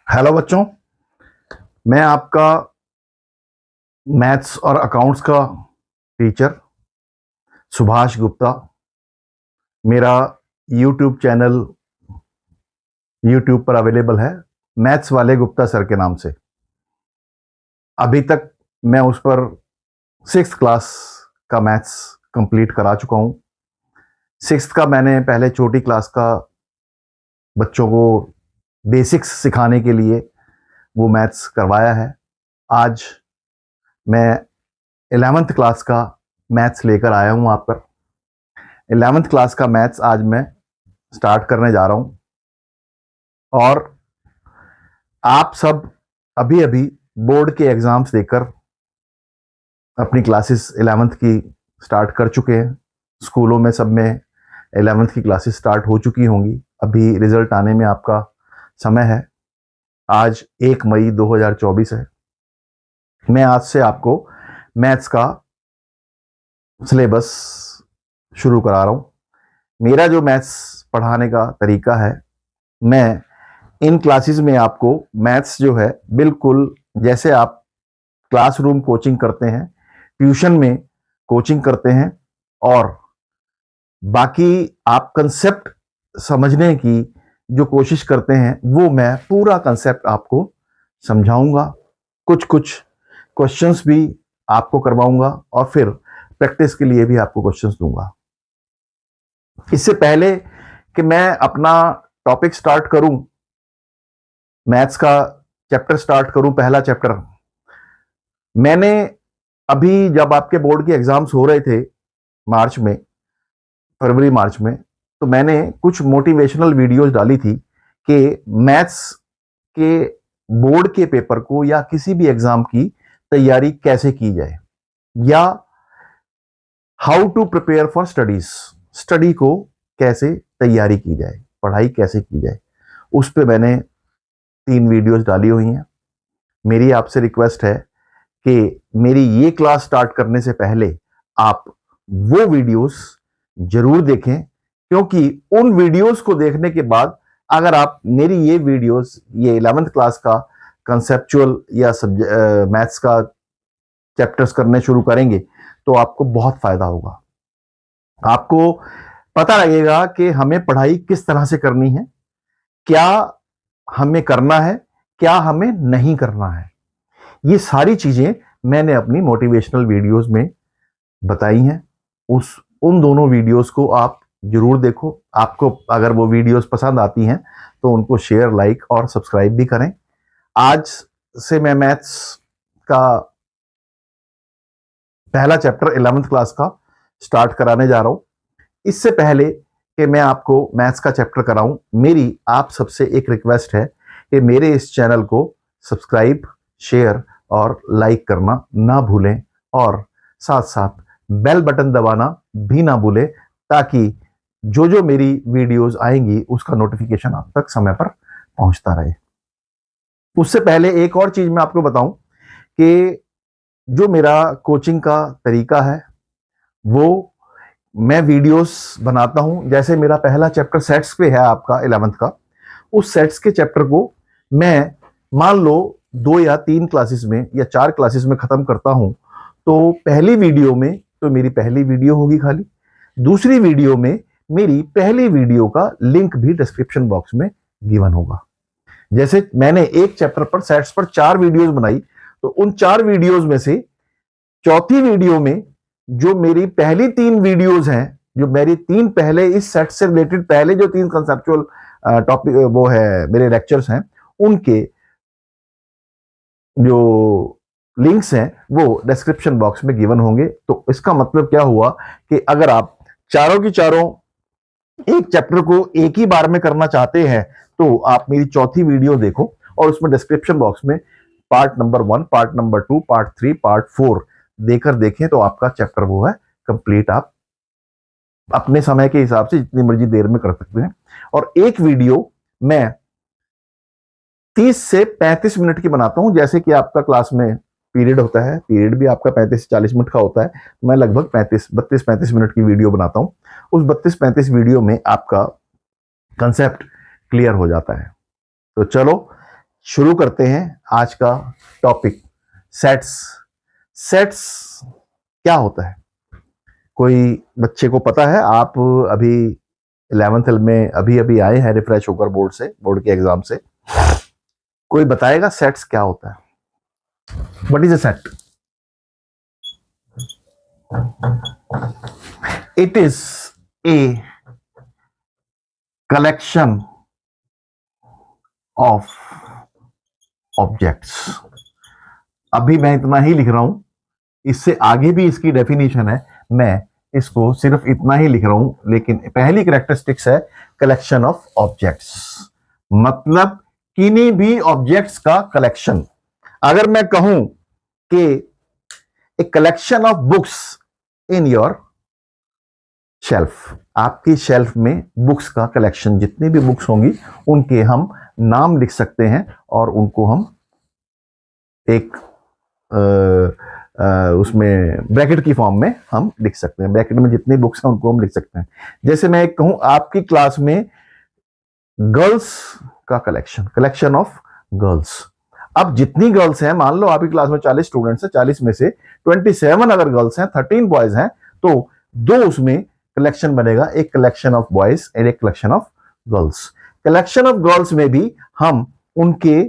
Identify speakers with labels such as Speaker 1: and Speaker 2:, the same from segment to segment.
Speaker 1: Hello बच्चों, मैं आपका मैथ्स और अकाउंट्स का टीचर सुभाष गुप्ता। मेरा यूट्यूब चैनल यूट्यूब पर अवेलेबल है मैथ्स वाले गुप्ता सर के नाम से। अभी तक मैं उस पर 6th क्लास का मैथ्स कंप्लीट करा चुका हूँ। 6th का मैंने पहले छोटी क्लास का बच्चों को बेसिक्स सिखाने के लिए वो मैथ्स करवाया है। आज मैं 11th क्लास का मैथ्स लेकर आया हूं आप पर। 11th क्लास का मैथ्स आज मैं स्टार्ट करने जा रहा हूं और आप सब अभी अभी बोर्ड के एग्जाम्स देकर अपनी क्लासेस 11th की स्टार्ट कर चुके हैं। स्कूलों में सब में 11th की क्लासेस स्टार्ट हो चुकी होंगी। अभी रिजल्ट आने में आपका समय है। आज 1 मई 2024 है। मैं आज से आपको मैथ्स का सिलेबस शुरू करा रहा हूं। मेरा जो मैथ्स पढ़ाने का तरीका है, मैं इन क्लासेस में आपको मैथ्स जो है बिल्कुल जैसे आप क्लासरूम कोचिंग करते हैं, ट्यूशन में कोचिंग करते हैं और बाकी आप कंसेप्ट समझने की जो कोशिश करते हैं, वो मैं पूरा कंसेप्ट आपको समझाऊंगा। कुछ कुछ क्वेश्चंस भी आपको करवाऊंगा और फिर प्रैक्टिस के लिए भी आपको क्वेश्चंस दूंगा। इससे पहले कि मैं अपना टॉपिक स्टार्ट करूं, मैथ्स का चैप्टर स्टार्ट करूं, पहला चैप्टर, मैंने अभी जब आपके बोर्ड के एग्जाम्स हो रहे थे मार्च में, फरवरी मार्च में, तो मैंने कुछ मोटिवेशनल वीडियोस डाली थी कि मैथ्स के बोर्ड के पेपर को या किसी भी एग्जाम की तैयारी कैसे की जाए, या how to prepare for studies, study को कैसे तैयारी की जाए, पढ़ाई कैसे की जाए। उस पे मैंने 3 वीडियोस डाली हुई हैं। मेरी आपसे रिक्वेस्ट है कि मेरी ये क्लास स्टार्ट करने से पहले आप वो वीडियोस जरूर देखें, क्योंकि उन वीडियोस को देखने के बाद अगर आप मेरी ये वीडियोस, ये 11th क्लास का कंसेप्चुअल या मैथ्स का चैप्टर्स करने शुरू करेंगे तो आपको बहुत फायदा होगा। आपको पता लगेगा कि हमें पढ़ाई किस तरह से करनी है, क्या हमें करना है, क्या हमें नहीं करना है। ये सारी चीजें मैंने अपनी मोटिवेशनल वीडियोस में बताई हैं। उन दोनों वीडियोस को आप जरूर देखो। आपको अगर वो वीडियोस पसंद आती हैं तो उनको शेयर, लाइक और सब्सक्राइब भी करें। आज से मैं मैथ्स का पहला चैप्टर 11th क्लास का स्टार्ट कराने जा रहा हूं। इससे पहले कि मैं आपको मैथ्स का चैप्टर कराऊं, मेरी आप सबसे एक रिक्वेस्ट है कि मेरे इस चैनल को सब्सक्राइब, शेयर और लाइक करना ना भूलें और साथ साथ बेल बटन दबाना भी ना भूलें, ताकि जो जो मेरी वीडियोस आएंगी उसका नोटिफिकेशन आप तक समय पर पहुंचता रहे। उससे पहले एक और चीज मैं आपको बताऊं कि जो मेरा कोचिंग का तरीका है, वो मैं वीडियोस बनाता हूं। जैसे मेरा पहला चैप्टर सेट्स पे है आपका 11th का, उस सेट्स के चैप्टर को मैं मान लो 2 या 3 क्लासेस में या 4 क्लासेस में खत्म करता हूं, तो पहली वीडियो में तो मेरी पहली वीडियो होगी खाली, दूसरी वीडियो में मेरी पहली वीडियो का लिंक भी डिस्क्रिप्शन बॉक्स में गिवन होगा। जैसे मैंने एक चैप्टर पर सेट्स पर 4 वीडियोस बनाई, तो उन 4 वीडियोस में से चौथी वीडियो में जो मेरी पहली 3 वीडियोस हैं, जो मेरी 3 पहले इस सेट से रिलेटेड पहले जो 3 कंसेप्चुअल टॉपिक वो है मेरे लेक्चर्स हैं, उनके जो लिंक्स हैं वो डिस्क्रिप्शन बॉक्स में गिवन होंगे। तो इसका मतलब क्या हुआ कि अगर आप चारों की चारों एक चैप्टर को एक ही बार में करना चाहते हैं तो आप मेरी चौथी वीडियो देखो और उसमें डिस्क्रिप्शन बॉक्स में part number 1, part number 2, part 3, part 4 देकर देखें तो आपका चैप्टर वो है कंप्लीट। आप अपने समय के हिसाब से जितनी मर्जी देर में कर सकते हैं। और एक वीडियो मैं 30 से 35 मिनट की बनाता हूं। जैसे कि आपका क्लास में पीरियड होता है, पीरियड भी आपका 35 से 40 मिनट का होता है, मैं लगभग 32-35 मिनट की वीडियो बनाता हूं। उस 32-35 वीडियो में आपका कंसेप्ट क्लियर हो जाता है। तो चलो शुरू करते हैं आज का टॉपिक, सेट्स। सेट्स क्या होता है? कोई बच्चे को पता है? आप अभी 11th में अभी अभी आए हैं रिफ्रेश होकर बोर्ड से, बोर्ड के एग्जाम से। कोई बताएगा सेट्स क्या होता है? What is a set? It is A collection of objects. अभी मैं इतना ही लिख रहा हूं, इससे आगे भी इसकी डेफिनेशन है, मैं इसको सिर्फ इतना ही लिख रहा हूं। लेकिन पहली कैरेक्टरिस्टिक्स है कलेक्शन ऑफ ऑब्जेक्ट्स, मतलब किन्हीं भी ऑब्जेक्ट्स का कलेक्शन। अगर मैं कहूं कि a collection of books in your shelf, आपकी शेल्फ में बुक्स का कलेक्शन, जितनी भी बुक्स होंगी उनके हम नाम लिख सकते हैं और उनको हम एक उसमें ब्रैकेट की फॉर्म में हम लिख सकते हैं। ब्रैकेट में जितनी बुक्स हैं उनको हम लिख सकते हैं। जैसे मैं एक कहूं आपकी क्लास में गर्ल्स का कलेक्शन, कलेक्शन ऑफ गर्ल्स। अब जितनी गर्ल्स हैं, मान लो आपकी क्लास में 40 स्टूडेंट्स हैं, 40 में से 27 अगर गर्ल्स हैं, 13 बॉयज हैं, तो दो उसमें कलेक्शन बनेगा, एक कलेक्शन ऑफ बॉयज और एक collection of girls. Collection of girls में भी हम उनके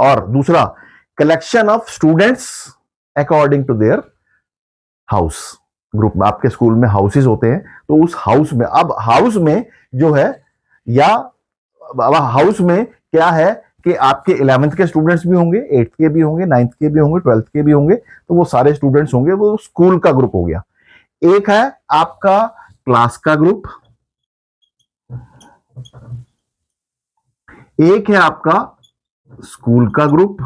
Speaker 1: और दूसरा collection of students according to their house group में। आपके स्कूल में हाउसेस होते हैं, तो उस हाउस में, अब हाउस में जो है, या हाउस में क्या है कि आपके 11th के स्टूडेंट्स भी होंगे, 8th के भी होंगे, 9th के भी होंगे, 12th के भी होंगे, तो वो सारे स्टूडेंट्स होंगे, वो स्कूल का ग्रुप हो गया। एक है आपका क्लास का ग्रुप, एक है आपका स्कूल का ग्रुप,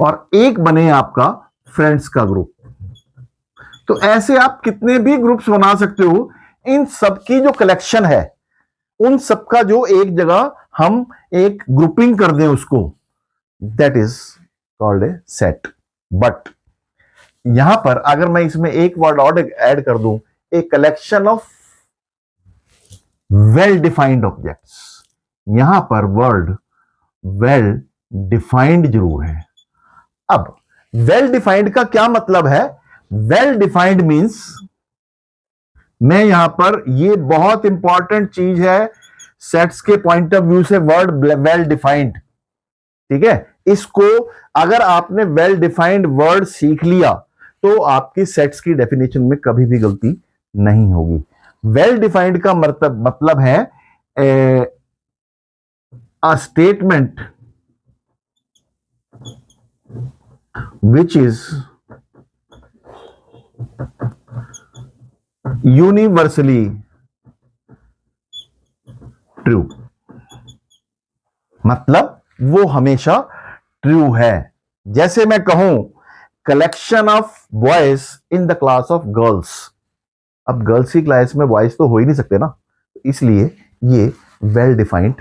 Speaker 1: और एक बने आपका फ्रेंड्स का ग्रुप। तो ऐसे आप कितने भी ग्रुप्स बना सकते हो। इन सबकी जो कलेक्शन है, उन सबका जो एक जगह हम एक ग्रुपिंग कर दें उसको, that is called a set. But यहां पर अगर मैं इसमें एक वर्ड और ऐड कर दूं, a collection of well defined objects, यहां पर वर्ड वेल डिफाइंड जरूर है। अब वेल डिफाइंड का क्या मतलब है? वेल डिफाइंड मींस, मैं यहां पर, ये बहुत इंपॉर्टेंट चीज है सेट्स के पॉइंट ऑफ व्यू से, वर्ड वेल डिफाइंड। ठीक है, इसको अगर आपने वेल डिफाइंड वर्ड सीख लिया तो आपकी सेट्स की डेफिनेशन में कभी भी गलती नहीं होगी। वेल डिफाइंड का मतलब है a statement which is universally true, मतलब वो हमेशा ट्रू है। जैसे मैं कहूं collection of boys in the class of girls, अब गर्ल्स की क्लास में बॉयज तो हो ही नहीं सकते ना, इसलिए ये वेल डिफाइंड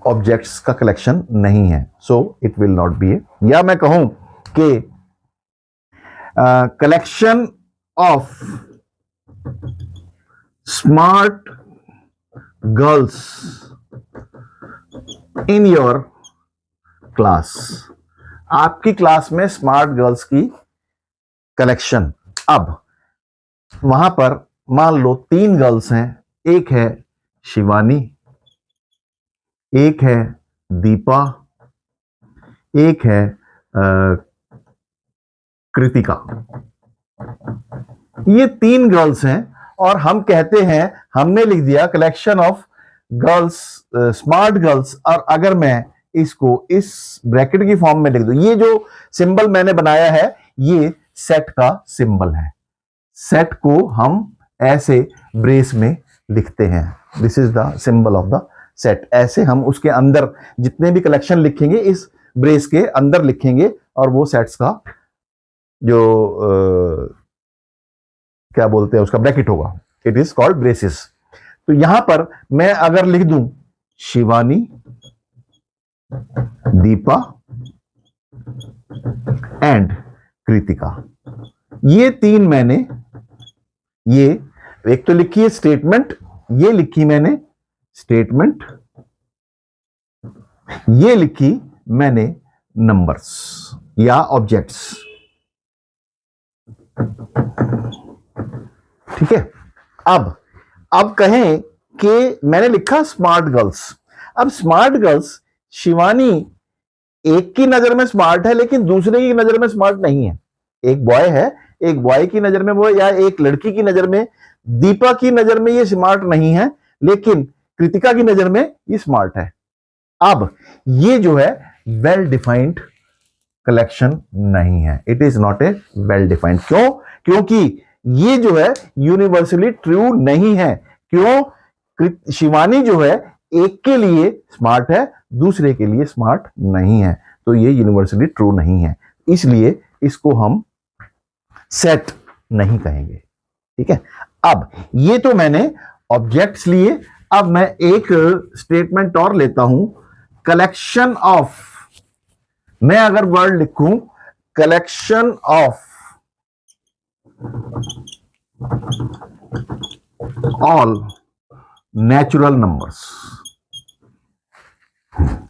Speaker 1: ऑब्जेक्ट्स का कलेक्शन नहीं है, so it will not be a. या मैं कहूं कि collection of smart girls in your class, आपकी क्लास में स्मार्ट गर्ल्स की कलेक्शन। अब वहां पर मान लो 3 गर्ल्स हैं, एक है शिवानी, एक है दीपा, एक है कृतिका। ये 3 गर्ल्स हैं और हम कहते हैं, हमने लिख दिया collection of girls, smart girls. और अगर मैं इसको इस ब्रैकेट की फॉर्म में लिख दूं, ये जो सिंबल मैंने बनाया है ये सेट का सिंबल है। सेट को हम ऐसे ब्रेस में लिखते हैं, this is the symbol of the set. ऐसे हम उसके अंदर जितने भी कलेक्शन लिखेंगे इस ब्रेस के अंदर लिखेंगे, और वो सेट्स का जो क्या बोलते हैं उसका ब्रैकेट होगा, इट इज कॉल्ड ब्रेसेस। तो यहां पर मैं अगर लिख दूं शिवानी, दीपा एंड कृतिका, ये 3 मैंने, ये एक तो लिखी है स्टेटमेंट ये लिखी मैंने स्टेटमेंट, ये लिखी मैंने नंबर्स या ऑब्जेक्ट्स। ठीक है। अब कहें कि मैंने लिखा स्मार्ट गर्ल्स। अब स्मार्ट गर्ल्स, शिवानी एक की नजर में स्मार्ट है लेकिन दूसरे की नजर में स्मार्ट नहीं है। एक बॉय है, एक बॉय की नजर में वो, या एक लड़की की नजर में, दीपा की नजर में ये स्मार्ट नहीं है, लेकिन कृतिका की नजर में ये स्मार्ट है। अब ये जो है वेल डिफाइंड कलेक्शन नहीं है, it is not a well defined. क्यों? क्योंकि ये जो है यूनिवर्सली ट्रू नहीं है। क्यों? शिवानी जो है एक के लिए स्मार्ट है, दूसरे के लिए स्मार्ट नहीं है, तो ये यूनिवर्सली ट्रू नहीं है, इसलिए इसको हम सेट नहीं कहेंगे। ठीक है। अब ये तो मैंने ऑब्जेक्ट्स लिए। अब मैं एक स्टेटमेंट और लेता हूं, कलेक्शन ऑफ। मैं अगर वर्ड लिखूं collection of all natural numbers.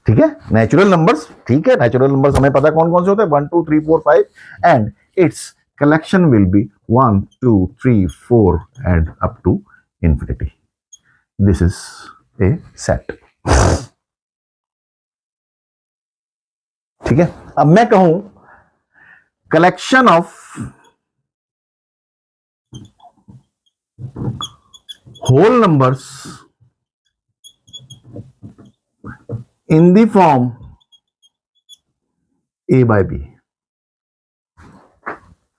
Speaker 1: ठीक है, नेचुरल नंबर्स। ठीक है, नेचुरल नंबर्स हमें पता है कौन कौन से होते हैं, 1 2 3 4 5, and it's collection will be 1 2 3 4 and up to infinity. This is a set. ठीक है। अब मैं कहूं collection of whole numbers in the form a by b.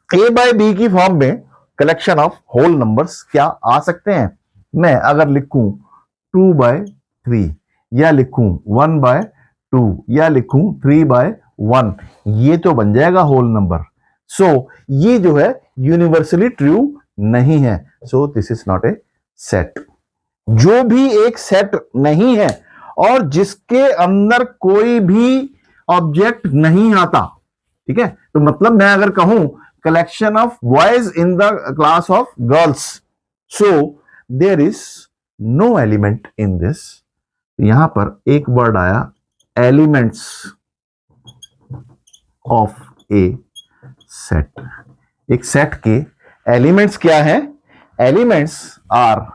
Speaker 1: A by B की फॉर्म में कलेक्शन ऑफ होल नंबर्स क्या आ सकते हैं? मैं अगर लिखूं 2 बाय 3, या लिखूं 1 बाय 2, या लिखूं 3 बाय 1, ये तो बन जाएगा होल नंबर। सो ये जो है यूनिवर्सली ट्रू नहीं है, so this is not a set. जो भी एक सेट नहीं है और जिसके अंदर कोई भी ऑब्जेक्ट नहीं आता, ठीक है, तो मतलब मैं अगर कहूं collection of boys in the class of girls, so there is no element in this. यहां पर एक वर्ड आया elements of a set। एक सेट के एलिमेंट्स क्या है? एलिमेंट्स आर,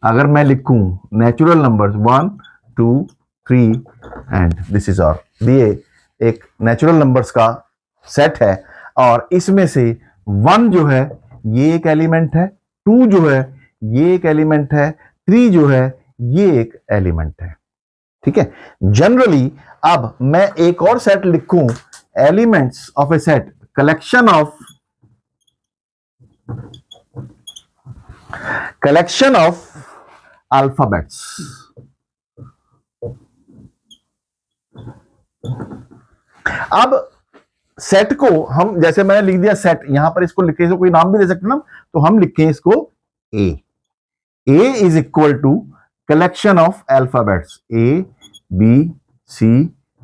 Speaker 1: अगर मैं लिखूं natural numbers 1 2 3 and this is are, ये एक नेचुरल नंबर्स का सेट है, और इसमें से 1 जो है ये एक एलिमेंट है, 2 जो है ये एक एलिमेंट है, 3 जो है ये एक एलिमेंट है। ठीक है। जनरली अब मैं एक और सेट लिखूं, elements of A set, collection of alphabets. अब सेट को हम, जैसे मैंने लिख दिया सेट, यहां पर इसको लिखे, इसको कोई नाम भी दे सकते ना, तो हम लिखें इसको A. A is equal to collection of alphabets A B C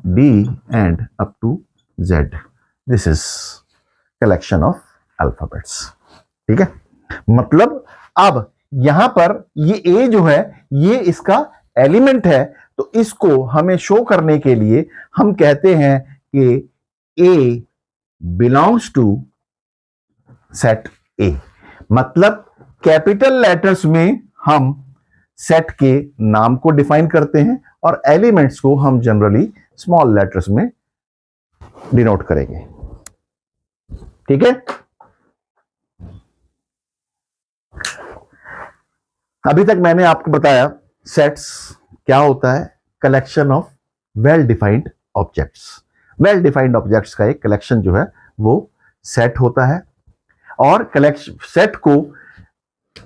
Speaker 1: D and up to Z. This is collection of alphabets. ठीक है। मतलब अब यहां पर ये ए जो है ये इसका एलिमेंट है, तो इसको हमें शो करने के लिए हम कहते हैं कि A belongs to set A। मतलब कैपिटल लेटर्स में हम सेट के नाम को डिफाइन करते हैं और एलिमेंट्स को हम जनरली स्मॉल लेटर्स में डिनोट करेंगे। ठीक है। अभी तक मैंने आपको बताया सेट्स क्या होता है, collection of well defined objects. Well defined objects का एक कलेक्शन जो है वो सेट होता है, और कलेक्शन सेट को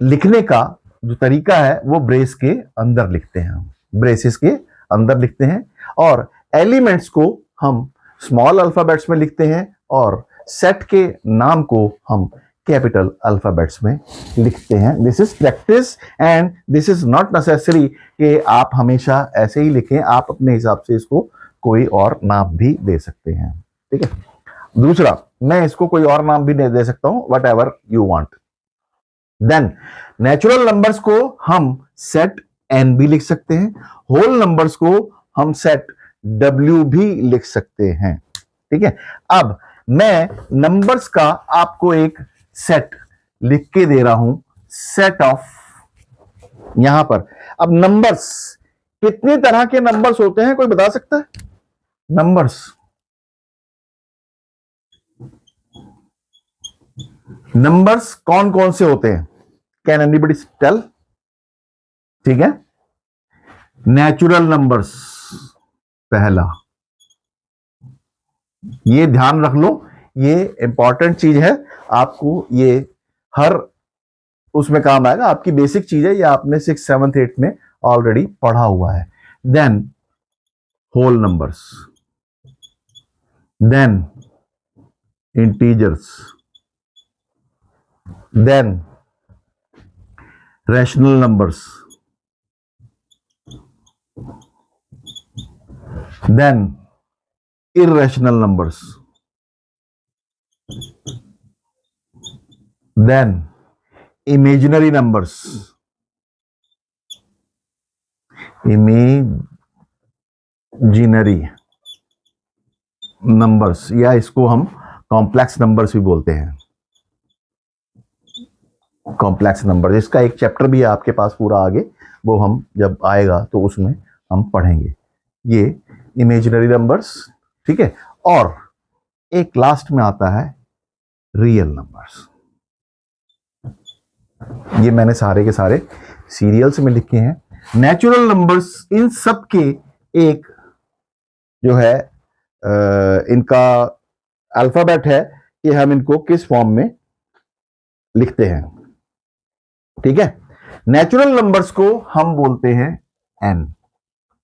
Speaker 1: लिखने का जो तरीका है वो ब्रेस के अंदर लिखते हैं, हम ब्रेसेस के अंदर लिखते हैं, और एलिमेंट्स को हम स्मॉल अल्फाबेट्स में लिखते हैं और सेट के नाम को हम कैपिटल अल्फाबेट्स में लिखते हैं। This is practice and this is not necessary कि आप हमेशा ऐसे ही लिखें, आप अपने हिसाब से इसको कोई और नाम भी दे सकते हैं। ठीक है। दूसरा, मैं इसको कोई और नाम भी दे सकता हूं, whatever you want. Then natural numbers को हम सेट एन भी लिख सकते हैं, होल नंबर्स को हम सेट डब्ल्यू भी लिख सकते हैं। ठीक है, अब मैं नंबर्स का आपको एक सेट लिख के दे रहा हूं, सेट ऑफ, यहां पर अब नंबर्स, कितनी तरह के नंबर्स होते हैं कोई बता सकता है? नंबर्स कौन कौन से होते हैं? Can anybody tell? ठीक है, नेचुरल नंबर्स पहला, ये ध्यान रख लो, ये इंपॉर्टेंट चीज है, आपको ये हर उसमें काम आएगा, आपकी बेसिक चीज है, ये आपने 6th 7th 8th में ऑलरेडी पढ़ा हुआ है। Then whole numbers, then integers, then rational numbers, then irrational numbers, then imaginary numbers, या इसको हम कॉम्प्लेक्स नंबर्स भी बोलते हैं, कॉम्प्लेक्स नंबर, इसका एक चैप्टर भी है आपके पास पूरा आगे, वो हम जब आएगा तो उसमें हम पढ़ेंगे। ये इमेजिनरी नंबर्स, ठीक है, और एक लास्ट में आता है रियल नंबर्स। ये मैंने सारे के सारे सीरियल्स में लिखे हैं। नेचुरल नंबर्स, इन सब के एक जो है इनका अल्फाबेट है कि हम इनको किस फॉर्म में लिखते हैं। ठीक है, नेचुरल नंबर्स को हम बोलते हैं एन,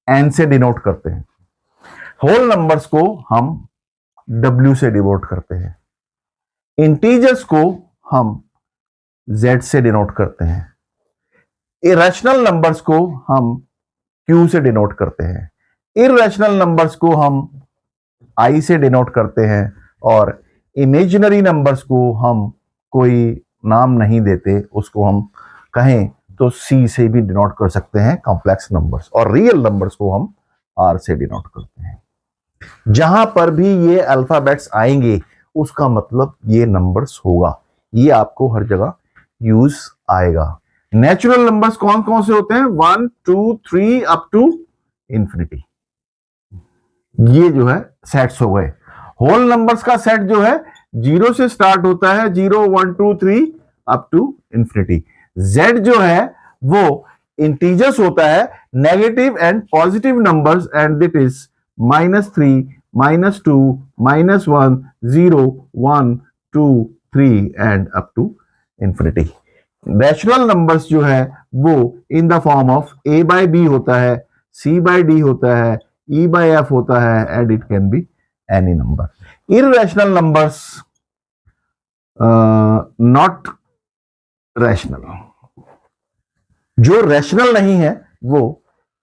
Speaker 1: एन से डिनोट करते हैं। होल नंबर्स को हम W से डिनोट करते हैं। इंटीजर्स को हम Z से डिनोट करते हैं। इरेशनल नंबर्स को हम Q से डिनोट करते हैं। इरेशनल नंबर्स को हम I से डिनोट करते हैं, और इमेजिनरी नंबर्स को हम कोई नाम नहीं देते, उसको हम कहें तो C से भी डिनोट कर सकते हैं, कॉम्प्लेक्स नंबर्स, और रियल नंबर्स को हम R से डिनोट करते हैं। जहां पर भी ये अल्फाबेट्स आएंगे उसका मतलब ये नंबर्स होगा, ये आपको हर जगह यूज आएगा। नेचुरल नंबर्स कौन कौन से होते हैं? 1 2 3 अप टू इंफिनिटी, ये जो है सेट्स हो गए। होल नंबर्स का सेट जो है 0 से स्टार्ट होता है, 0 1 2 3 अप टू इंफिनिटी। Z जो है वो इंटीजर्स होता है, negative and positive numbers, and that is -3 -2 -1 0 1 2 3 and up to infinity. Rational numbers जो है वो इन द फॉर्म ऑफ A/B होता है, C/D होता है, E/F होता है, and it can be any number. Irrational numbers not rational, जो रैशनल नहीं है वो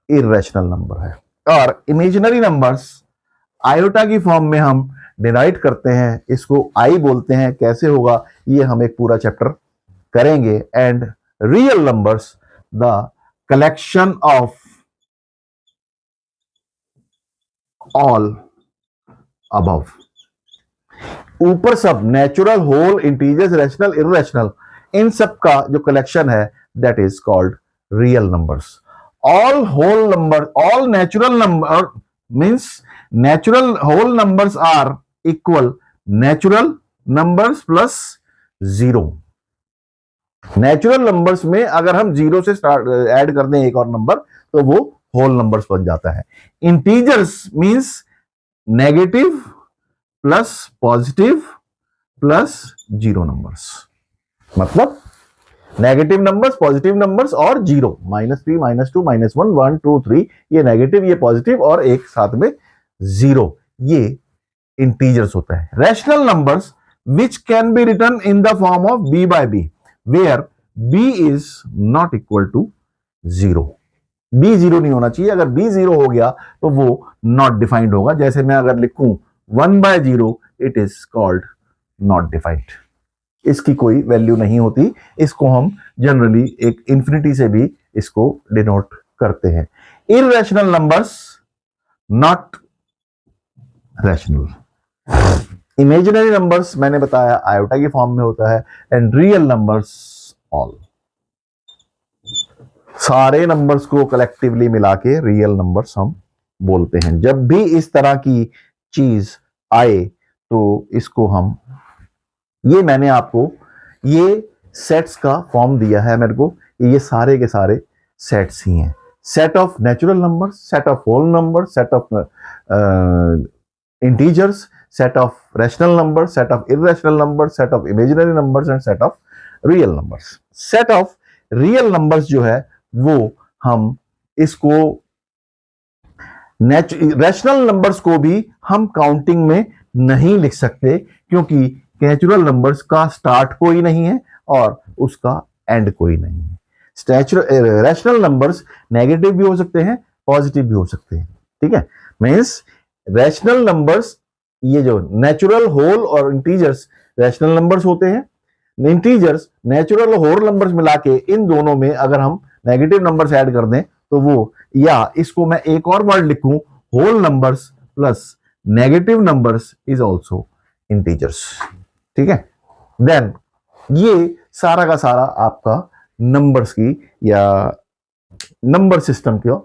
Speaker 1: इररेशनल नंबर है। और इमेजिनरी नंबर्स आयोटा की फॉर्म में हम डिराइव करते हैं, इसको आई बोलते हैं। कैसे होगा ये हम एक पूरा चैप्टर करेंगे। And real numbers the collection of all above, ऊपर सब natural, whole, integers, rational, irrational, इन सब का जो कलेक्शन है that is called real numbers. All whole number, all natural number means natural whole numbers are equal natural numbers plus 0। Natural numbers में अगर हम 0 से स्टार्ट ऐड कर दें एक और नंबर तो वो होल नंबर्स बन जाता है। Integers means negative plus positive plus 0 numbers, मतलब नेगेटिव नंबर्स, पॉजिटिव नंबर्स और 0, -3 -2 -1 1 2 3, ये नेगेटिव, ये पॉजिटिव, और एक साथ में 0, ये इंटीजर्स होता है। Rational numbers which can be written in the form of B/B, where B is not equal to 0। B 0 नहीं होना चाहिए, अगर B 0 हो गया तो वो नॉट डिफाइंड होगा। जैसे मैं अगर लिखूं 1/0, it is called not defined. इसकी कोई वैल्यू नहीं होती। इसको हम जनरली एक इंफिनिटी से भी इसको डिनोट करते हैं। Irrational numbers not rational. Imaginary numbers मैंने बताया आयोटा की फॉर्म में होता है, एंड रियल नंबर्स ऑल। सारे नंबर्स को कलेक्टिवली मिला के रियल नंबर्स हम बोलते हैं। जब भी इस तरह की चीज आए तो इसको हम, ये मैंने आपको ये सेट्स का फॉर्म दिया है मेरे को, ये सारे के सारे सेट्स ही हैं। Set of natural numbers, set of whole number, set of integers, set of rational number, set of irrational number, set of imaginary numbers and set of real numbers. Set of real numbers जो है वो हम इसको rational numbers को भी हम counting में नहीं लिख सकते, क्योंकि नेचुरल नंबर्स का स्टार्ट कोई नहीं है और उसका एंड कोई नहीं है। रैशनल नंबर्स नेगेटिव भी हो सकते हैं, पॉजिटिव भी हो सकते हैं। ठीक है, मींस रैशनल नंबर्स, ये जो नेचुरल, होल और इंटीजर्स रैशनल नंबर्स होते हैं। इंटीजर्स, नेचुरल और होल नंबर्स मिला के इन दोनों में अगर हम नेगेटिव नंबर्स ऐड कर दें तो वो, या इसको मैं एक और वर्ड लिखूं, whole numbers plus negative numbers is also integers. ठीक है, देन ये सारा का सारा आपका नंबर्स की या नंबर सिस्टम का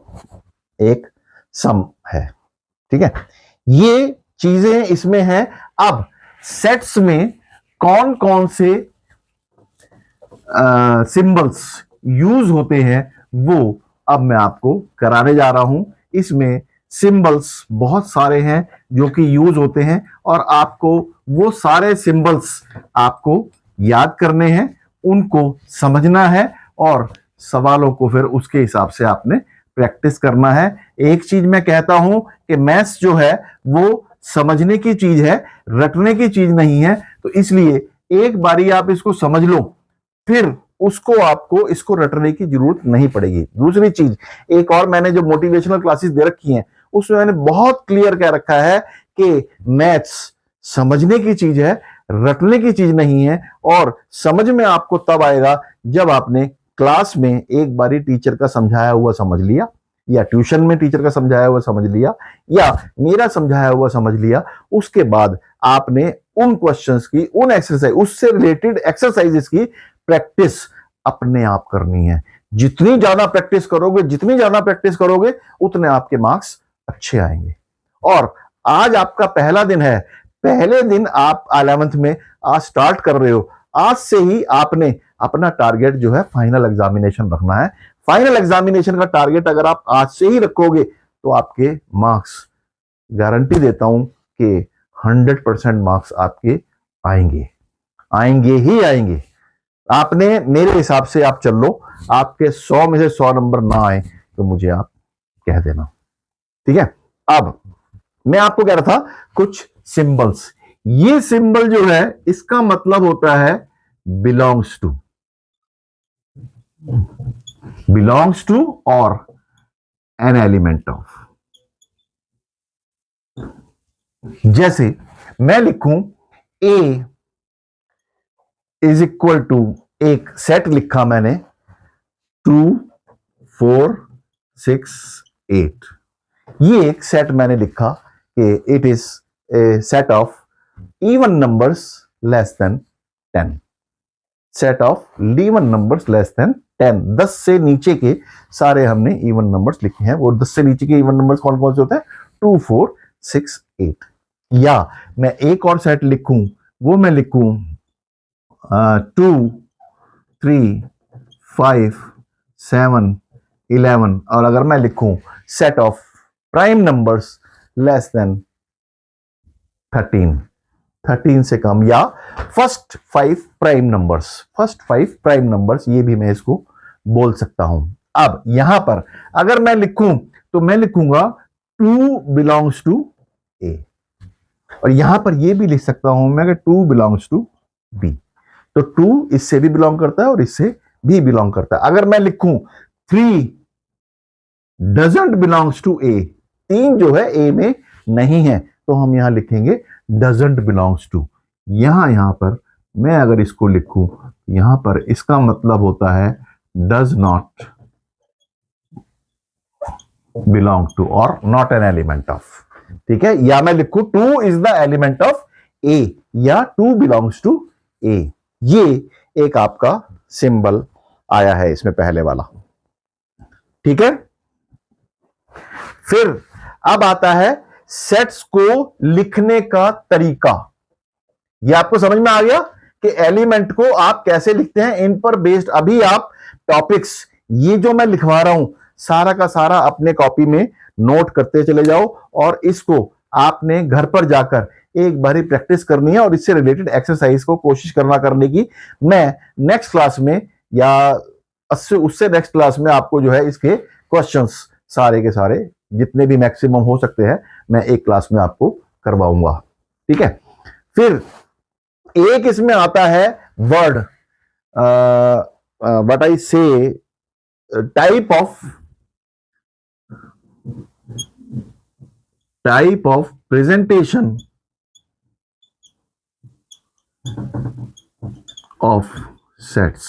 Speaker 1: एक सम है। ठीक है, ये चीजें इसमें हैं। अब सेट्स में कौन कौन से सिंबल्स यूज होते हैं वो अब मैं आपको कराने जा रहा हूं। इसमें सिंबल्स बहुत सारे हैं जो कि यूज होते हैं, और आपको वो सारे सिंबल्स आपको याद करने हैं, उनको समझना है, और सवालों को फिर उसके हिसाब से आपने प्रैक्टिस करना है। एक चीज मैं कहता हूं कि मैथ्स जो है वो समझने की चीज है, रटने की चीज नहीं है। तो इसलिए एक बारी आप इसको समझ लो, फिर उसको आपको इसको रटने की जरूरत नहीं पड़ेगी। दूसरी चीज, एक और मैंने जो मोटिवेशनल क्लासेस दे रखी हैं उसमें मैंने बहुत क्लियर कह रखा है कि मैथ्स समझने की चीज है, रटने की चीज नहीं है। और समझ में आपको तब आएगा जब आपने क्लास में एक बारी टीचर का समझाया हुआ समझ लिया, या ट्यूशन में टीचर का समझाया हुआ समझ लिया, या मेरा समझाया हुआ समझ लिया। उसके बाद आपने उन क्वेश्चंस की, उन एक्सरसाइज, उससे रिलेटेड एक्सरसाइजेस की प्रैक्टिस अपने आप करनी है। जितनी ज्यादा प्रैक्टिस करोगे, जितनी ज्यादा प्रैक्टिस करोगे, उतने आपके मार्क्स अच्छे आएंगे। और आज आपका पहला दिन है, पहले दिन आप 11th में आज स्टार्ट कर रहे हो। आज से ही आपने अपना टारगेट जो है फाइनल एग्जामिनेशन रखना है। फाइनल एग्जामिनेशन का टारगेट अगर आप आज से ही रखोगे तो आपके मार्क्स, गारंटी देता हूं कि 100% मार्क्स आपके आएंगे, आएंगे ही आएंगे। आपने, मेरे हिसाब से आप चल लो, आपके 100 में से 100 नंबर ना आए तो मुझे आप कह देना। ठीक है, अब मैं आपको कह रहा था कुछ सिंबल्स। ये सिंबल जो है इसका मतलब होता है बिलोंग्स टू, बिलोंग्स टू और एन एलिमेंट ऑफ। जैसे मैं लिखूं ए इज इक्वल टू, एक सेट लिखा मैंने 2 4 6 8, ये एक सेट मैंने लिखा कि it is a set of even numbers less then 10, set of even numbers less then 10। 10 से नीचे के सारे हमने इवन नंबर्स लिखे हैं। वो 10 से नीचे के इवन नंबर्स कौन कौन से होते हैं? 2 4 6 8। या मैं एक और सेट लिखूं, वो मैं लिखूं 2 3 5 7 11, और अगर मैं लिखूं set of prime numbers less then 13 से कम, या first 5 prime numbers, first 5 prime numbers, ये भी मैं इसको बोल सकता हूं। अब यहां पर अगर मैं लिखूं तो मैं लिखूंगा 2 बिलोंग्स टू ए, और यहां पर ये भी लिख सकता हूं मैं कि 2 बिलोंग्स टू बी। तो 2 इससे भी बिलोंग करता है और इससे भी बिलोंग करता है। अगर मैं लिखूं 3 डजंट बिलोंग्स टू ए, 3 जो है ए में नहीं है, तो हम यहां लिखेंगे डजंट बिलोंग्स टू। यहां पर मैं अगर इसको लिखूं यहां पर इसका मतलब होता है डज नॉट बिलोंग टू और नॉट एन एलिमेंट ऑफ। ठीक है, या मैं लिखूं 2 इज द एलिमेंट ऑफ ए या 2 बिलोंग्स टू ए। ये एक आपका सिंबल आया है इसमें पहले वाला। ठीक है, फिर अब आता है सेट्स को लिखने का तरीका। ये आपको समझ में आ गया कि एलिमेंट को आप कैसे लिखते हैं, इन पर बेस्ड अभी आप टॉपिक्स, ये जो मैं लिखवा रहा हूं सारा का सारा अपने कॉपी में नोट करते चले जाओ, और इसको आपने घर पर जाकर एक बारी प्रैक्टिस करनी है और इससे रिलेटेड एक्सरसाइज को कोशिश करने की। मैं नेक्स्ट क्लास में या उससे नेक्स्ट क्लास में आपको जो है इसके क्वेश्चंस सारे के सारे जितने भी मैक्सिमम हो सकते हैं मैं एक क्लास में आपको करवाऊंगा। ठीक है, फिर एक इसमें आता है word, what I say, type of presentation of sets.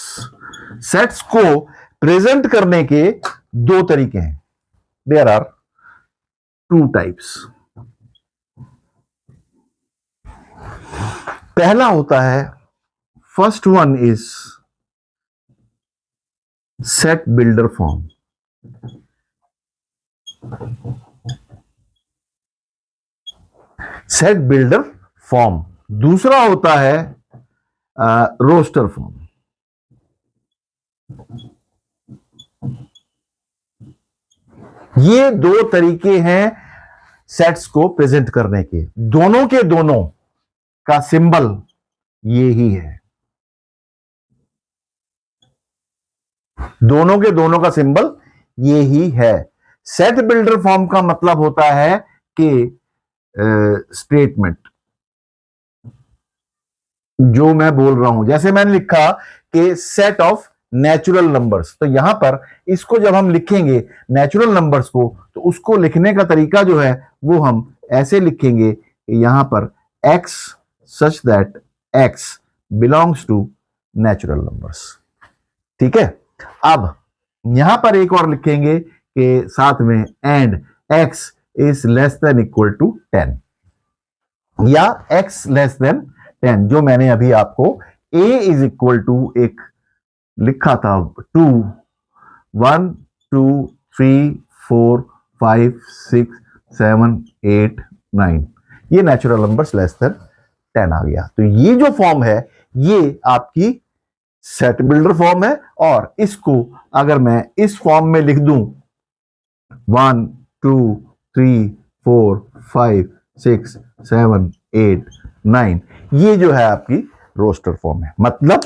Speaker 1: Sets को प्रेजेंट करने के 2 तरीके हैं। There are 2 types. पहला होता है, first one is set builder form. Set builder form. दूसरा होता है रोस्टर फॉर्म। ये 2 तरीके हैं सेट्स को प्रेजेंट करने के। दोनों के दोनों का सिंबल ये ही है। दोनों के दोनों का सिंबल ये ही है। सेट बिल्डर फॉर्म का मतलब होता है कि स्टेटमेंट जो मैं बोल रहा हूं, जैसे मैंने लिखा कि सेट ऑफ नेचुरल नंबर्स, तो यहां पर इसको जब हम लिखेंगे नेचुरल नंबर्स को, तो उसको लिखने का तरीका जो है वो हम ऐसे लिखेंगे कि यहां पर x such that x belongs to natural numbers. ठीक है, अब यहां पर एक और लिखेंगे कि साथ में and x is less than equal to 10 या x लेस देन 10, जो मैंने अभी आपको a इज इक्वल टू एक लिखा था 2 1 2 3 4 5 6 7 8 9, ये नेचुरल नंबर्स लेस देन 10 आ गया। तो ये जो फॉर्म है ये आपकी सेट बिल्डर फॉर्म है, और इसको अगर मैं इस फॉर्म में लिख दूं 1 2 3 4 5 6 7 8 9, ये जो है आपकी रोस्टर फॉर्म है। मतलब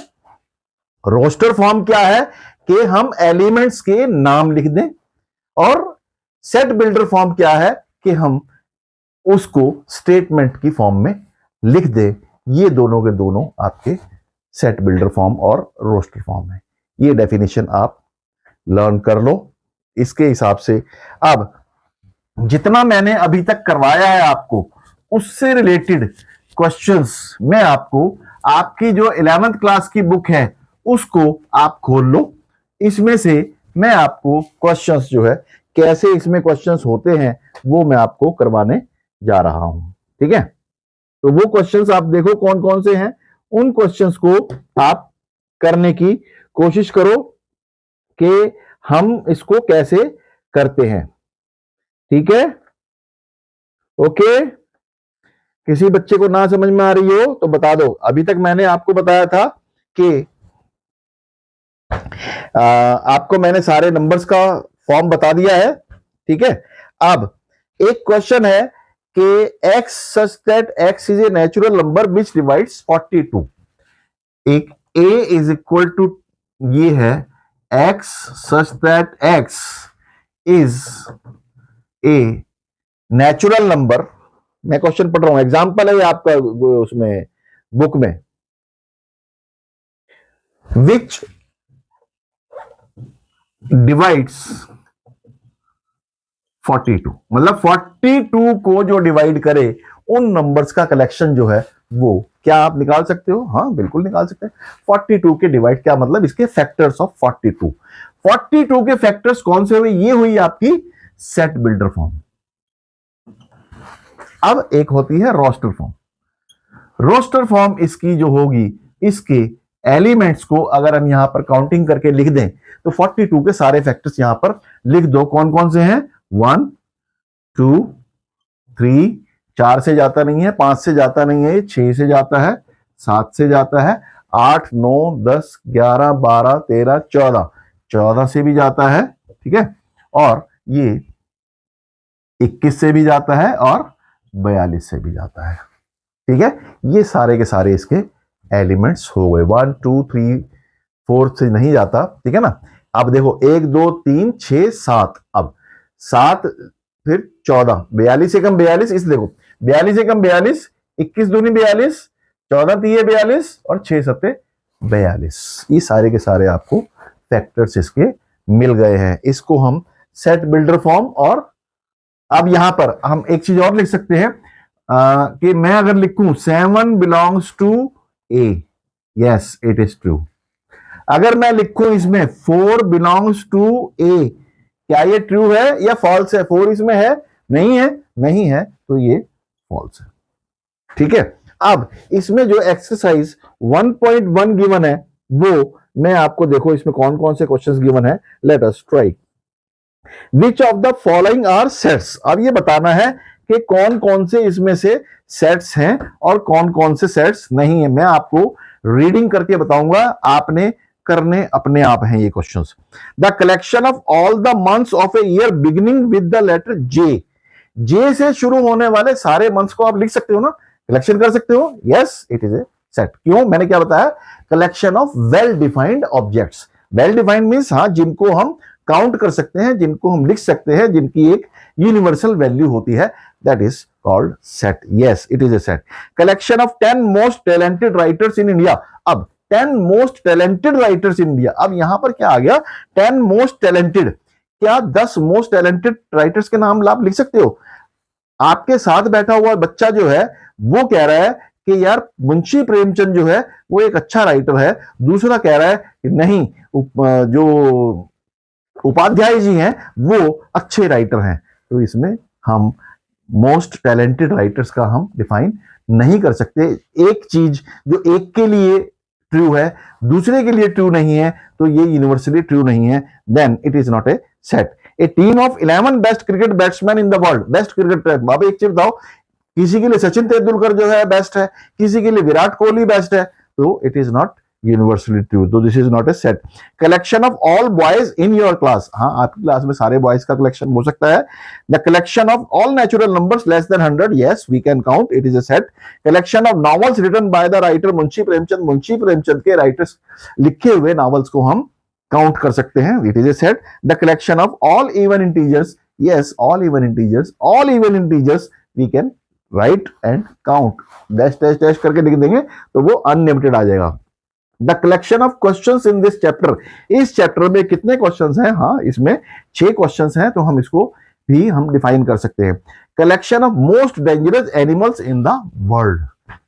Speaker 1: रोस्टर फॉर्म क्या है कि हम एलिमेंट्स के नाम लिख दें, और सेट बिल्डर फॉर्म क्या है कि हम उसको स्टेटमेंट की फॉर्म में लिख दें। ये दोनों के दोनों आपके सेट बिल्डर फॉर्म और रोस्टर फॉर्म है। ये डेफिनेशन आप लर्न कर लो इसके हिसाब से। अब जितना मैंने अभी तक करवाया है आपको, उससे रिलेटेड क्वेश्चंस मैं आपको, आपकी जो 11th क्लास की बुक है उसको आप खोल लो। इसमें से मैं आपको क्वेश्चंस जो है कैसे इसमें क्वेश्चंस होते हैं वो मैं आपको करवाने जा रहा हूं। ठीक है, तो वो क्वेश्चंस आप देखो कौन कौन से हैं, उन क्वेश्चंस को आप करने की कोशिश करो कि हम इसको कैसे करते हैं। ठीक है, ओके। किसी बच्चे को ना समझ में आ रही हो तो बता दो। अभी तक मैंने आपको बताया था कि आपको मैंने सारे नंबर्स का फॉर्म बता दिया है। ठीक है, अब एक क्वेश्चन है कि x such that x is a natural number which divides 42। एक a is equal to ये है x such that x is a natural number। मैं क्वेश्चन पढ़ रहा हूं, एग्जाम्पल है आपका उसमें बुक में, which divides 42, मतलब 42 को जो डिवाइड करे उन नंबर्स का कलेक्शन जो है वो क्या आप निकाल सकते हो? हाँ बिल्कुल निकाल सकते हैं। 42 के डिवाइड क्या मतलब इसके फैक्टर्स ऑफ 42। 42 के फैक्टर्स कौन से हुए? ये हुई आपकी सेट बिल्डर फॉर्म। अब एक होती है रोस्टर फॉर्म। रोस्टर फॉर्म इसकी जो होगी, इसके एलिमेंट्स को अगर हम यहां पर काउंटिंग करके लिख दें तो 42 के सारे फैक्टर्स यहां पर लिख दो। कौन कौन से हैं? 1 2 3, 4 से जाता नहीं है, 5 से जाता नहीं है, 6 से जाता है, 7 से जाता है, 8 9 10 11 12 13 14, 14 से भी जाता है, ठीक है, और ये 21 से भी जाता है और 42 से भी जाता है, ठीक है। ये सारे के सारे इसके एलिमेंट्स हो गए। 1 2 3 4 से नहीं जाता, ठीक है ना। अब देखो 1 2 3 6 7, अब 7 फिर 14, 42 से कम 42, इस देखो 42 से कम 42, 21 दूनी 42, 14 तीये 42 और 6 सत्ते 42। ये सारे के सारे आपको फैक्टर्स इसके मिल गए हैं। इसको हम सेट बिल्डर फॉर्म। और अब यहां पर हम एक चीज और लिख सकते हैं कि मैं अगर लिखूं 7 belongs to A, yes it is true. अगर मैं लिखूं इसमें 4 बिलोंग्स टू ए, क्या ये ट्रू है या फॉल्स है? 4 इसमें है? नहीं है, नहीं है, तो ये फॉल्स है, ठीक है। अब इसमें जो एक्सरसाइज 1.1 गिवन है वो मैं आपको, देखो इसमें कौन कौन से क्वेश्चंस गिवन है। Let us try. Which of the following are sets. अब ये बताना है कि कौन कौन से इसमें से सेट्स हैं और कौन कौन से सेट्स नहीं है। मैं आपको रीडिंग करके बताऊंगा, आपने करने अपने आप हैं ये questions. The collection of all the months of a year beginning with the letter J. J से शुरू होने वाले सारे मंथ्स को आप लिख सकते हो ना, कलेक्शन कर सकते हो। Yes it is a set. क्यों? मैंने क्या बताया? Collection of well defined objects. Well defined means हाँ, जिनको हम काउंट कर सकते हैं, जिनको हम लिख सकते हैं, जिनकी एक यूनिवर्सल वैल्यू होती है, that is called set. Yes it is a set. Collection of 10 most talented writers in India. अब 10 most talented writers in India, अब यहां पर क्या आ गया? 10 मोस्ट टैलेंटेड। क्या 10 मोस्ट टैलेंटेड राइटर्स के नाम आप लिख सकते हो? आपके साथ बैठा हुआ बच्चा जो है वो कह रहा है कि यार मुंशी प्रेमचंद जो है वो एक अच्छा राइटर है, दूसरा कह रहा है कि नहीं जो उपाध्याय जी हैं वो अच्छे राइटर हैं। तो इसमें हम मोस्ट टैलेंटेड राइटर्स का हम डिफाइन नहीं कर सकते। एक चीज जो एक के लिए ट्रू है दूसरे के लिए ट्रू नहीं है, तो ये यूनिवर्सली ट्रू नहीं है, then it is not a set. A team of 11 best cricket batsman in the world. Best cricket, अब एक चीज बताओ, किसी के लिए सचिन तेंदुलकर जो है बेस्ट है, किसी के लिए विराट कोहली बेस्ट है, तो it is not universally true, तो this is not a set. Collection of all boys in your class. हाँ, आपकी क्लास में सारे बॉयज का कलेक्शन हो सकता है। The collection of all natural numbers less than 100, yes we can count, it is a set. Collection of novels written by the writer Munshi Premchand. Munshi Premchand के writers लिखे हुए नॉवेल्स को हम काउंट कर सकते हैं, it is a set. The collection of all even integers, yes all even integers, all even integers we can write and count. Dash dash dash करके लिख देंगे तो वो अनलिमिटेड आ जाएगा। The collection of questions in this chapter. इस chapter में कितने क्वेश्चंस हैं? हाँ, इसमें 6 क्वेश्चंस हैं, तो हम इसको भी हम डिफाइन कर सकते हैं। Collection of most dangerous animals in the world.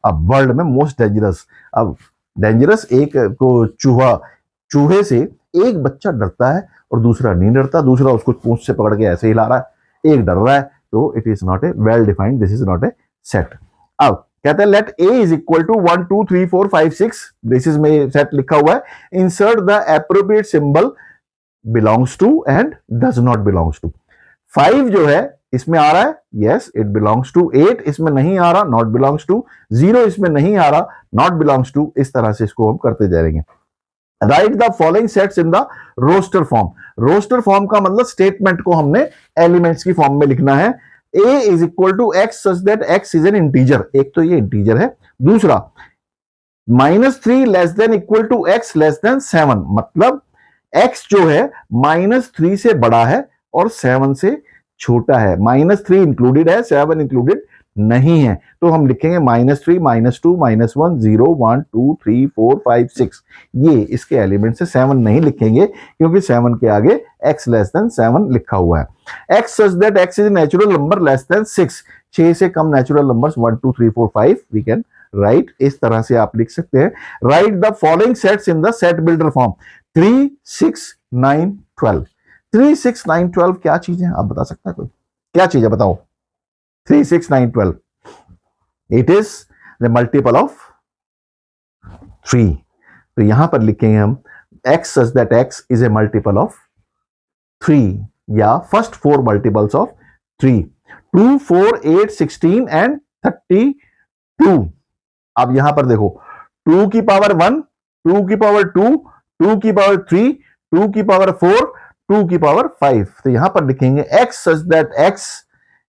Speaker 1: अब वर्ल्ड में मोस्ट डेंजरस, अब डेंजरस एक को चूहे से एक बच्चा डरता है और दूसरा नहीं डरता, दूसरा उसको पूंछ से पकड़ के ऐसे हिला रहा है, एक डर रहा है, तो it is not a well defined, this is not a set. अब कहते हैं let A is equal to 1 2 3 4 5 6, this is में सेट लिखा हुआ है। Insert the appropriate symbol belongs to and does not belongs to. 5 जो है इसमें आ रहा है, यस इट बिलोंग्स टू। 8 इसमें नहीं आ रहा, नॉट बिलोंग्स टू। 0 इसमें नहीं आ रहा, नॉट बिलोंग्स टू। इस तरह से इसको हम करते जाएंगे। Write the following sets in the roster form. Roster form का मतलब स्टेटमेंट को हमने एलिमेंट्स की फॉर्म में लिखना है। a is equal to x such that x is an integer. एक तो ये इंटीजर है, दूसरा -3 less than equal to x less than 7, मतलब x जो है -3 से बड़ा है और 7 से छोटा है। -3 इंक्लूडेड है, 7 इंक्लूडेड नहीं है, तो हम लिखेंगे -3 -2 -1 0 1 2 3 4 5 6। ये इसके एलिमेंट से 7 नहीं लिखेंगे क्योंकि 7 के आगे x लेस देन 7 लिखा हुआ है। x such that x is natural number less than 6, 6 से कम natural numbers 1 2 3 4 5 we can write, इस तरह से आप लिख सकते हैं, write the following sets in the set builder form 3, 6, 9, 12। 3, 6, 9, 12 क्या चीज है, आप बता सकता है कोई, क्या चीज है बताओ? 3, 6, 9, 12, it is the multiple of 3। तो यहां पर लिखेंगे हम x such that x is a multiple of 3 या फर्स्ट 4 मल्टीपल्स ऑफ 3, 2, 4, 8, 16 एंड 32। अब यहां पर देखो 2 की पावर 1, 2 की पावर 2, 2 की पावर 3, 2 की पावर 4, 2 की पावर 5। तो यहां पर लिखेंगे x such that x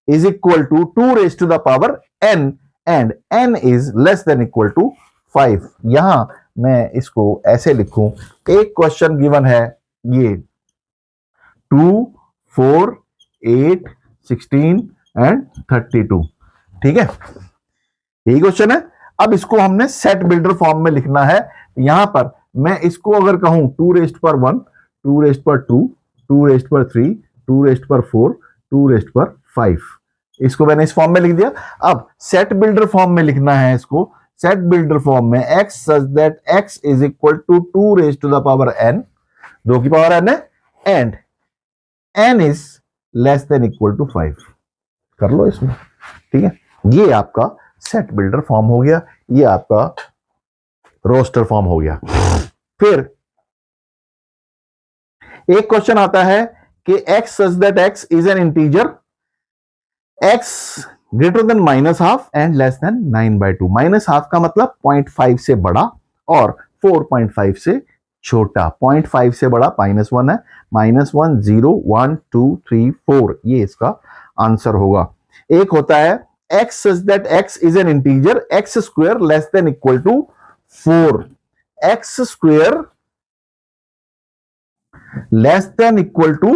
Speaker 1: is equal to 2 raised to the power n and n is less than equal to 5। यहां मैं इसको ऐसे लिखूं, एक क्वेश्चन गिवन है ये 2, 4, 8, 16 एंड 32, ठीक है, यही क्वेश्चन है। अब इसको हमने सेट बिल्डर फॉर्म में लिखना है। यहां पर मैं इसको अगर कहूं 2 रेस्ट पर 1, 2 रेस्ट पर 2, 2 रेस्ट पर 3, 2 रेस्ट पर 4, 2 रेस्ट पर 5, इसको मैंने इस फॉर्म में लिख दिया। अब सेट बिल्डर फॉर्म में लिखना है इसको, सेट बिल्डर फॉर्म में x such that x is equal to 2 raised to the power n, 2 की पावर n है, and n is less than equal to 5। कर लो इसमें, ठीक है, ये आपका सेट बिल्डर फॉर्म हो गया, ये आपका रोस्टर फॉर्म हो गया। फिर एक क्वेश्चन आता है कि x such that x is an integer, x greater than -12 and less than 9/2। -12 का मतलब 0.5 से बड़ा और 4.5 से छोटा। 0.5 से बड़ा -1 है, -1, 0, 1, 2, 3, 4, ये इसका आंसर होगा। एक होता है x such that x is an integer, x square less than equal to 4। x square less than equal to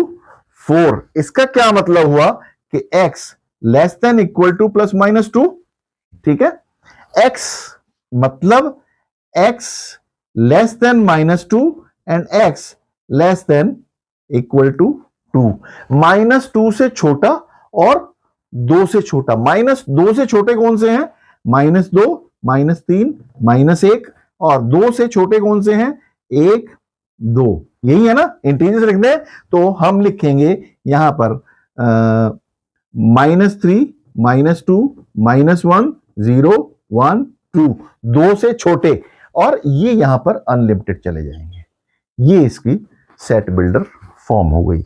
Speaker 1: 4, इसका क्या मतलब हुआ कि x less than equal to plus minus 2, ठीक है, x मतलब x less than -2 and x less than equal to 2। -2 से छोटा और 2 से छोटा। -2 से छोटे कौन से हैं? -2, -3, -1, और 2 से छोटे कौन से हैं? 1, 2, यही है ना, इंटीजर लिख दें तो हम लिखेंगे यहां पर -3, -2, -1, 0, 1, 2, 2 से छोटे, और ये यहां पर अनलिमिटेड चले जाएंगे। ये इसकी सेट बिल्डर फॉर्म हो गई,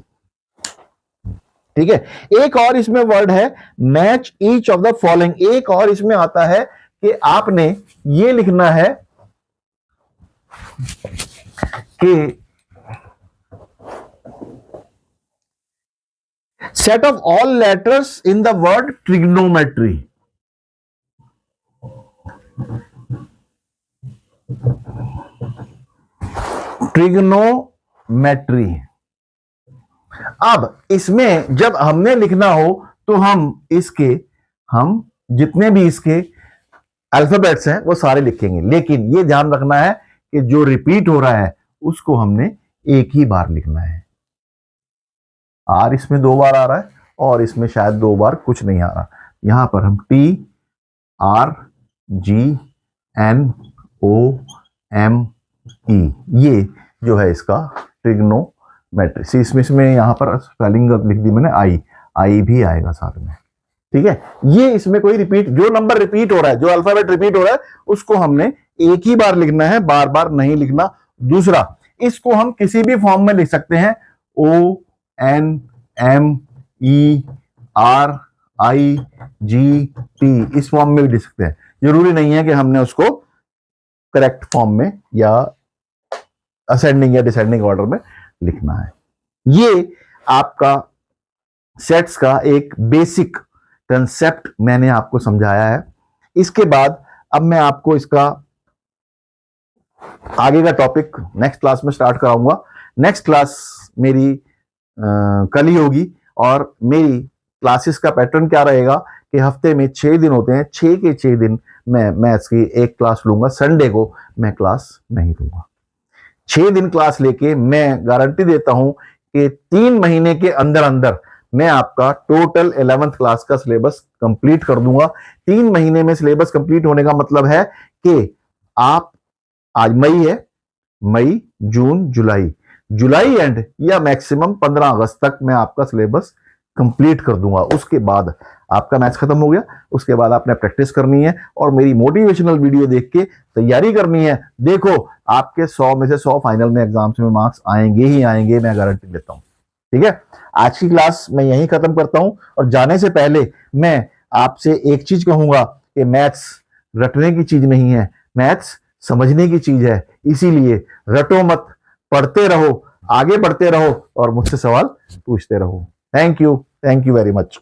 Speaker 1: ठीक है। एक और इसमें वर्ड है match each of the following. एक और इसमें आता है कि आपने ये लिखना है कि set of all letters in the word trigonometry। Trigonometry. अब इसमें जब हमने लिखना हो तो हम जितने भी इसके अल्फाबेट्स हैं वो सारे लिखेंगे, लेकिन ये ध्यान रखना है कि जो रिपीट हो रहा है उसको हमने एक ही बार लिखना है। आर इसमें 2 बार आ रहा है और इसमें शायद 2 बार कुछ नहीं आ रहा। यहां पर हम T, R, G, N, O, M, E, ये जो है इसका ट्रिग्नोमेट्री। इसमें यहां पर स्पेलिंग लिख दी मैंने, आई भी आएगा साथ में, ठीक है। ये इसमें कोई रिपीट, जो नंबर रिपीट हो रहा है, जो अल्फाबेट रिपीट हो रहा है उसको हमने एक ही बार लिखना है, बार बार नहीं लिखना। दूसरा, इसको हम किसी भी फॉर्म में लिख सकते हैं, O, N, M, E, R, I, G, T, इस फॉर्म में भी लिख सकते हैं। जरूरी नहीं है कि हमने उसको करेक्ट फॉर्म में या असेंडिंग या डिसेंडिंग ऑर्डर में लिखना है। ये आपका सेट्स का एक बेसिक कंसेप्ट मैंने आपको समझाया है। इसके बाद अब मैं आपको इसका आगे का टॉपिक नेक्स्ट क्लास में स्टार्ट कराऊंगा। नेक्स्ट क्लास मेरी कल ही होगी, और मेरी क्लासेस का पैटर्न क्या रहेगा कि हफ्ते में 6 दिन होते हैं, 6 के 6 दिन मैं मैथ्स की एक क्लास लूंगा। संडे को मैं क्लास नहीं लूंगा। 6 दिन क्लास लेके मैं गारंटी देता हूं कि 3 महीने के अंदर अंदर मैं आपका टोटल 11th क्लास का सिलेबस कंप्लीट कर दूंगा। 3 महीने में सिलेबस कंप्लीट होने का मतलब है कि आप, आज मई है, मई, जून, जुलाई एंड या मैक्सिमम 15 अगस्त तक मैं आपका सिलेबस कंप्लीट कर दूंगा। उसके बाद आपका मैथ्स खत्म हो गया, उसके बाद आपने प्रैक्टिस करनी है और मेरी मोटिवेशनल वीडियो देख के तैयारी करनी है। देखो, आपके 100 में से 100 फाइनल में एग्जाम्स में मार्क्स आएंगे ही आएंगे, मैं गारंटी देता हूं। ठीक है, आज की क्लास मैं यहीं खत्म करता हूं और जाने से पहले मैं आपसे एक चीज कहूंगा कि मैथ्स रटने की चीज नहीं है, मैथ्स समझने की चीज है। इसीलिए रटो मत, पढ़ते रहो, आगे बढ़ते रहो और मुझसे सवाल पूछते रहो। Thank you very much.